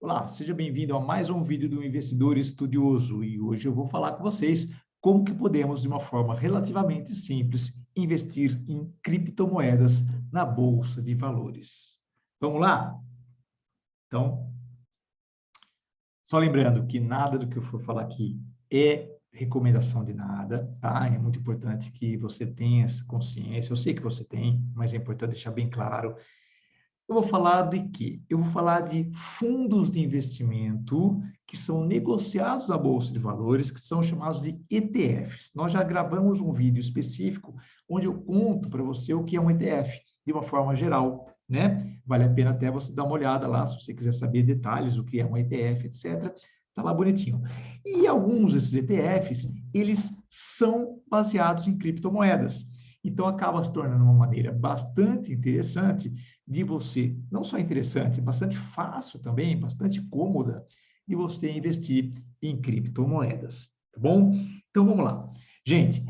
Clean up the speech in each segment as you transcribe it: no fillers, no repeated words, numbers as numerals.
Olá, seja bem-vindo a mais um vídeo do Investidor Estudioso e hoje eu vou falar com vocês como que podemos, de uma forma relativamente simples, investir em criptomoedas na Bolsa de Valores. Vamos lá? Então, só lembrando que nada do que eu for falar aqui é recomendação de nada, tá? É muito importante que você tenha essa consciência. Eu sei que você tem, mas é importante deixar bem claro. Eu vou falar de quê? Eu vou falar de fundos de investimento que são negociados na Bolsa de Valores, que são chamados de ETFs. Nós já gravamos um vídeo específico onde eu conto para você o que é um ETF, de uma forma geral, né? Vale a pena até você dar uma olhada lá, se você quiser saber detalhes, o que é um ETF, etc. Está lá bonitinho. E alguns desses ETFs, eles são baseados em criptomoedas. Então, acaba se tornando uma maneira bastante interessante de você, não só interessante, bastante fácil também, bastante cômoda, de você investir em criptomoedas, tá bom? Então, vamos lá. Gente,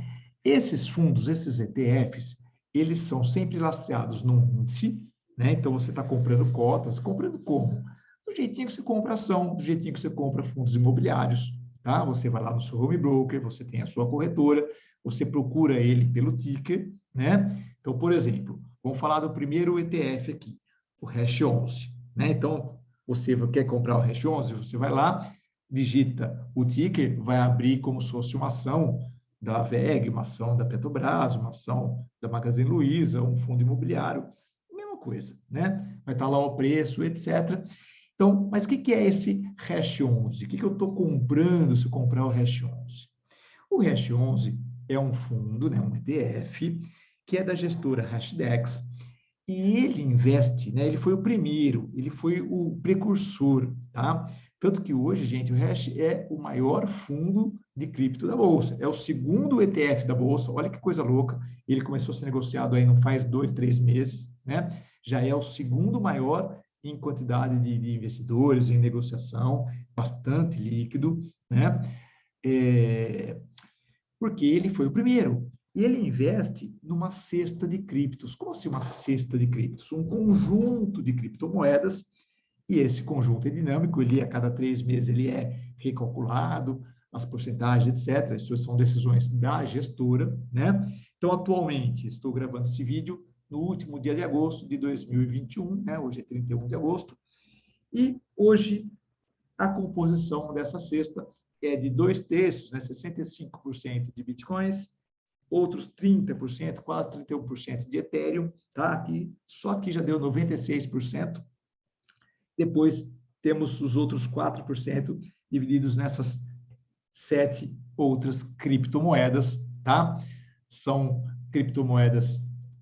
esses fundos, esses ETFs, eles são sempre lastreados num índice, né? Então, você está comprando cotas, comprando como? Do jeitinho que você compra ação, do jeitinho que você compra fundos imobiliários, tá? Você vai lá no seu home broker, você tem a sua corretora, você procura ele pelo ticker, né? Então, por exemplo, vamos falar do primeiro ETF aqui, o Hash 11, né? Então, você quer comprar o Hash 11, você vai lá, digita o ticker, vai abrir como se fosse uma ação da VEG, uma ação da Petrobras, uma ação da Magazine Luiza, um fundo imobiliário, mesma coisa, né? Vai estar lá o preço, etc. Então, mas o que é esse Hash 11? O que eu estou comprando se eu comprar o Hash 11? O Hash 11 é um fundo, né, um ETF, que é da gestora Hashdex, e ele investe, né, ele foi o primeiro, ele foi o precursor, tá? Tanto que hoje, gente, o Hash é o maior fundo de cripto da Bolsa, é o segundo ETF da Bolsa, olha que coisa louca, ele começou a ser negociado aí não faz 2, 3 meses, né? Já é o segundo maior em quantidade de investidores, em negociação, bastante líquido, né? É, porque ele foi o primeiro. E ele investe numa cesta de criptos. Como assim uma cesta de criptos? Um conjunto de criptomoedas, e esse conjunto é dinâmico, ele a cada 3 meses ele é recalculado, as porcentagens, etc. Isso são decisões da gestora, né? Então, atualmente, estou gravando esse vídeo no último dia de agosto de 2021, né? Hoje é 31 de agosto, e hoje a composição dessa cesta é de 2/3, né, 65% de bitcoins, outros 30%, quase 31% de Ethereum, tá? Aqui, só aqui já deu 96%. Depois temos os outros 4% divididos nessas 7 outras criptomoedas, tá? São criptomoedas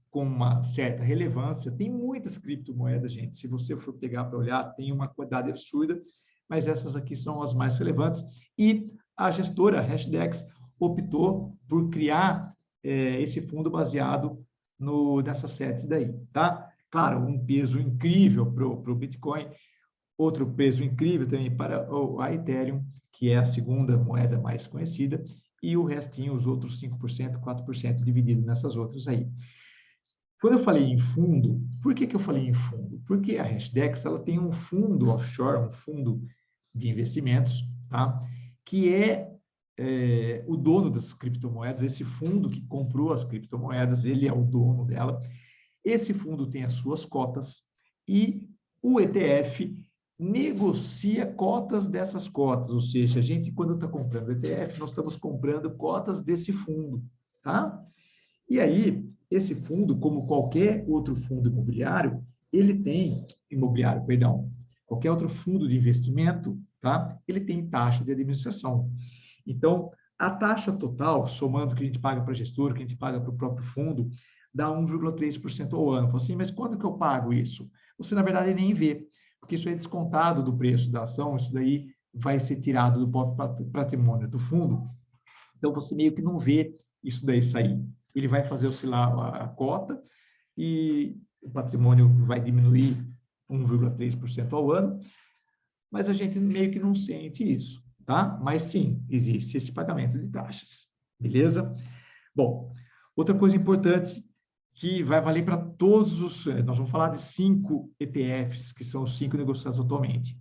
com uma certa relevância. Tem muitas criptomoedas, gente. Se você for pegar para olhar, tem uma quantidade absurda, mas essas aqui são as mais relevantes. E a gestora, a Hashdex, optou por criar esse fundo baseado nessas sets daí, tá? Claro, um peso incrível para o Bitcoin, outro peso incrível também para a Ethereum, que é a segunda moeda mais conhecida, e o restinho, os outros 5%, 4% dividido nessas outras aí. Quando eu falei em fundo, por que eu falei em fundo? Porque a Hashdex ela tem um fundo offshore, um fundo de investimentos, tá? Que é o dono das criptomoedas, esse fundo que comprou as criptomoedas, ele é o dono dela. Esse fundo tem as suas cotas e o ETF negocia cotas dessas cotas, ou seja, a gente, quando está comprando ETF, nós estamos comprando cotas desse fundo, tá? E aí, esse fundo, como qualquer outro fundo imobiliário, ele tem, imobiliário, perdão, qualquer outro fundo de investimento, tá? Ele tem taxa de administração. Então, a taxa total, somando o que a gente paga para a gestora, o que a gente paga para o próprio fundo, dá 1,3% ao ano. Fala assim, mas quando que eu pago isso? Você, na verdade, nem vê, porque isso é descontado do preço da ação, isso daí vai ser tirado do próprio patrimônio do fundo, então você meio que não vê isso daí sair. Ele vai fazer oscilar a cota e o patrimônio vai diminuir 1,3% ao ano, mas a gente meio que não sente isso, tá? Mas sim, existe esse pagamento de taxas, beleza? Bom, outra coisa importante que vai valer para todos os... Nós vamos falar de 5 ETFs, que são os 5 negociados atualmente.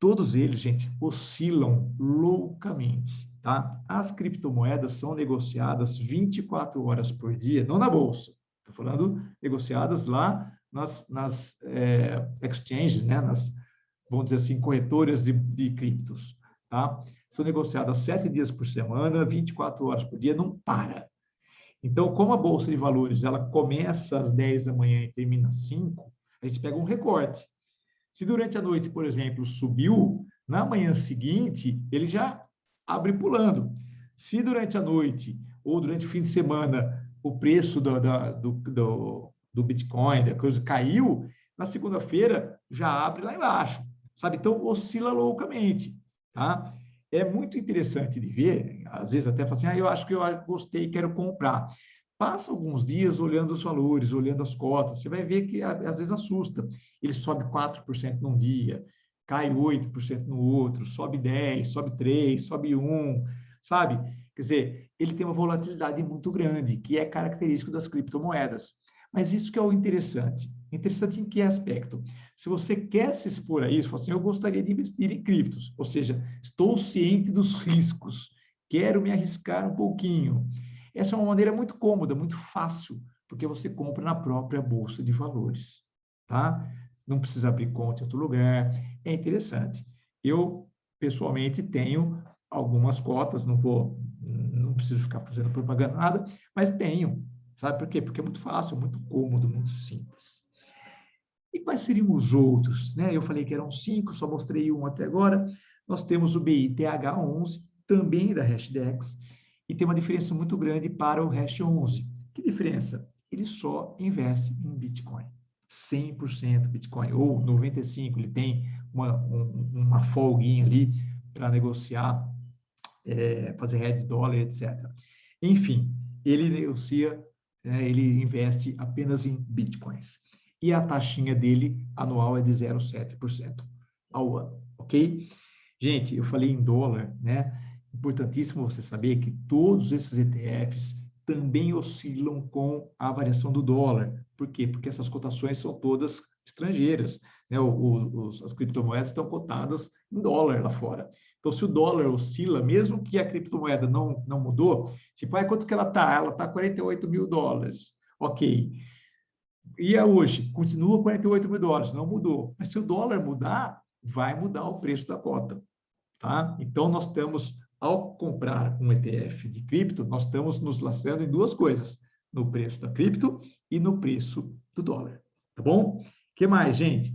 todos eles, gente, oscilam loucamente, tá? As criptomoedas são negociadas 24 horas por dia, não na bolsa. Estou falando negociadas lá nas exchanges, né? Vamos dizer assim, corretoras de criptos, tá? São negociadas 7 dias por semana, 24 horas por dia, não para. Então, como a Bolsa de Valores, ela começa às 10 da manhã e termina às 5, a gente pega um recorte. Se durante a noite, por exemplo, subiu, na manhã seguinte, ele já abre pulando. Se durante a noite ou durante o fim de semana o preço do Bitcoin, da coisa caiu, na segunda-feira já abre lá embaixo, sabe? Então, oscila loucamente, tá? É muito interessante de ver, às vezes até fala assim, eu acho que eu gostei, quero comprar. Passa alguns dias olhando os valores, olhando as cotas, você vai ver que às vezes assusta. Ele sobe 4% num dia, cai 8% no outro, sobe 10%, sobe 3%, sobe 1%, sabe? Quer dizer, ele tem uma volatilidade muito grande, que é característico das criptomoedas. Mas isso que é o interessante. Interessante em que aspecto? Se você quer se expor a isso, fala assim, eu gostaria de investir em criptos, ou seja, estou ciente dos riscos, quero me arriscar um pouquinho. Essa é uma maneira muito cômoda, muito fácil, porque você compra na própria bolsa de valores, tá? Não precisa abrir conta em outro lugar. É interessante. Eu, pessoalmente, tenho algumas cotas, não preciso ficar fazendo propaganda nada, mas tenho. Sabe por quê? Porque é muito fácil, muito cômodo, muito simples. E quais seriam os outros? Né? Eu falei que eram 5, só mostrei um até agora. Nós temos o BITH11, também da Hashdex, e tem uma diferença muito grande para o Hash 11. Que diferença? Ele só investe em Bitcoin. 100% Bitcoin, ou 95%, ele tem uma folguinha ali para negociar, fazer hedge dólar, etc. Enfim, ele negocia, ele investe apenas em Bitcoins. E a taxinha dele anual é de 0,7% ao ano, ok? Gente, eu falei em dólar, né? Importantíssimo você saber que todos esses ETFs também oscilam com a variação do dólar. Por quê? Porque essas cotações são todas estrangeiras, né? As criptomoedas estão cotadas em dólar lá fora. Então, se o dólar oscila, mesmo que a criptomoeda não mudou, tipo, quanto que ela está? Ela está 48 mil dólares. Ok. E hoje? Continua 48 mil dólares, não mudou. Mas se o dólar mudar, vai mudar o preço da cota. Tá? Então, nós estamos, ao comprar um ETF de cripto, nós estamos nos lastrando em duas coisas, no preço da cripto e no preço do dólar. Tá bom? O que mais, gente?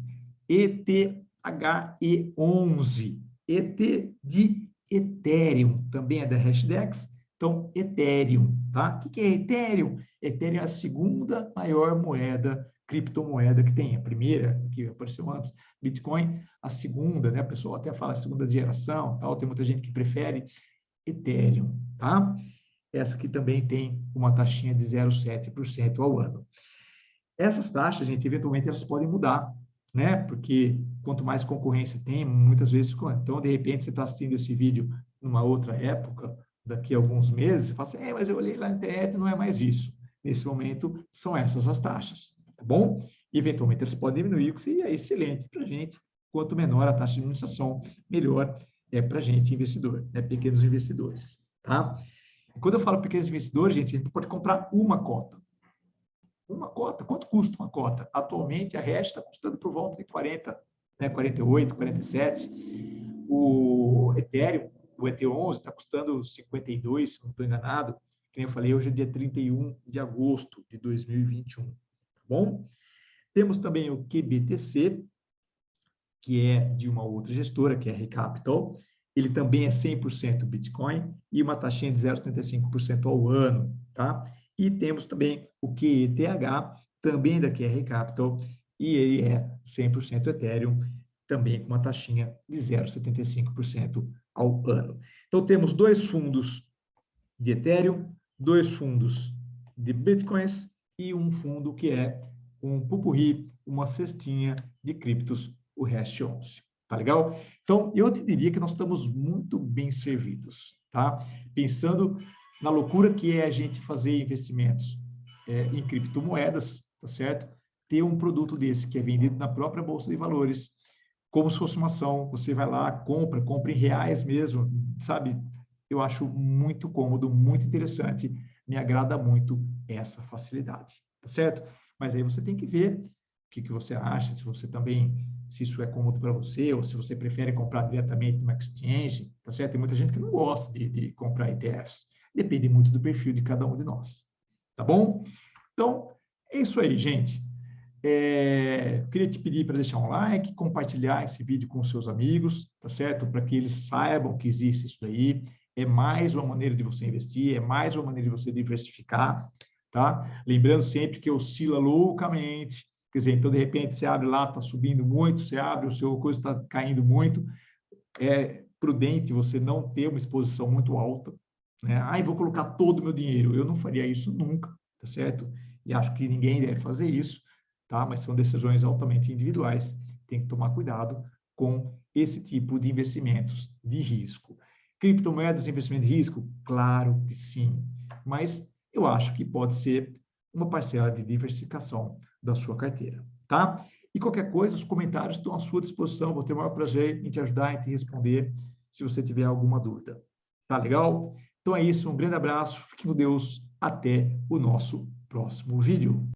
ETHE11. ET de Ethereum, também é da Hashdex. Então, Ethereum, tá? O que é Ethereum? Ethereum é a segunda maior moeda, criptomoeda que tem. A primeira, que apareceu antes, Bitcoin, a segunda, né? O pessoal até fala segunda geração, tal, tem muita gente que prefere Ethereum, tá? Essa aqui também tem uma taxinha de 0,7% ao ano. Essas taxas, gente, eventualmente elas podem mudar, né? Porque quanto mais concorrência tem, muitas vezes, então, de repente, você está assistindo esse vídeo numa outra época, daqui a alguns meses, você fala assim, mas eu olhei lá na internet e não é mais isso. Nesse momento, são essas as taxas, tá bom? E, eventualmente, elas podem diminuir, o que seria excelente para a gente. Quanto menor a taxa de administração, melhor é para a gente, investidor, né? Pequenos investidores, tá? E quando eu falo pequenos investidores, gente, a gente pode comprar uma cota. Uma cota, quanto custa uma cota? Atualmente, a Hash está custando por volta de 40, né, 48, 47. O Ethereum, o ET11, está custando 52, se não estou enganado. Como eu falei, hoje é dia 31 de agosto de 2021. Tá bom? Temos também o QBTC, que é de uma outra gestora, que é a Recapital. Ele também é 100% Bitcoin e uma taxinha de 0,75% ao ano, tá? E temos também o QETH, também da QR Capital, e ele é 100% Ethereum, também com uma taxinha de 0,75% ao ano. Então, temos dois fundos de Ethereum, dois fundos de Bitcoins e um fundo que é um pupurri, uma cestinha de criptos, o Hash 11. Tá legal? Então, eu te diria que nós estamos muito bem servidos, tá? Pensando na loucura que é a gente fazer investimentos em criptomoedas, tá certo? Ter um produto desse que é vendido na própria Bolsa de Valores, como se fosse uma ação. Você vai lá, compra em reais mesmo, sabe? Eu acho muito cômodo, muito interessante, me agrada muito essa facilidade, tá certo? Mas aí você tem que ver o que você acha, se você também, se isso é cômodo para você, ou se você prefere comprar diretamente no exchange, tá certo? Tem muita gente que não gosta de comprar ETFs. Depende muito do perfil de cada um de nós, tá bom? Então, é isso aí, gente. Queria te pedir para deixar um like, compartilhar esse vídeo com seus amigos, tá certo? Para que eles saibam que existe isso daí. É mais uma maneira de você investir, é mais uma maneira de você diversificar, tá? Lembrando sempre que oscila loucamente, quer dizer, então de repente você abre lá, está subindo muito, você abre, o seu coisa está caindo muito. É prudente você não ter uma exposição muito alta, né? Ah, vou colocar todo o meu dinheiro. Eu não faria isso nunca, tá certo? E acho que ninguém deve fazer isso, tá? Mas são decisões altamente individuais. Tem que tomar cuidado com esse tipo de investimentos de risco. Criptomoedas, investimento de risco? Claro que sim. Mas eu acho que pode ser uma parcela de diversificação da sua carteira, tá? E qualquer coisa, os comentários estão à sua disposição. Vou ter o maior prazer em te ajudar, em te responder, se você tiver alguma dúvida. Tá legal? Então é isso, um grande abraço, fique com Deus, até o nosso próximo vídeo.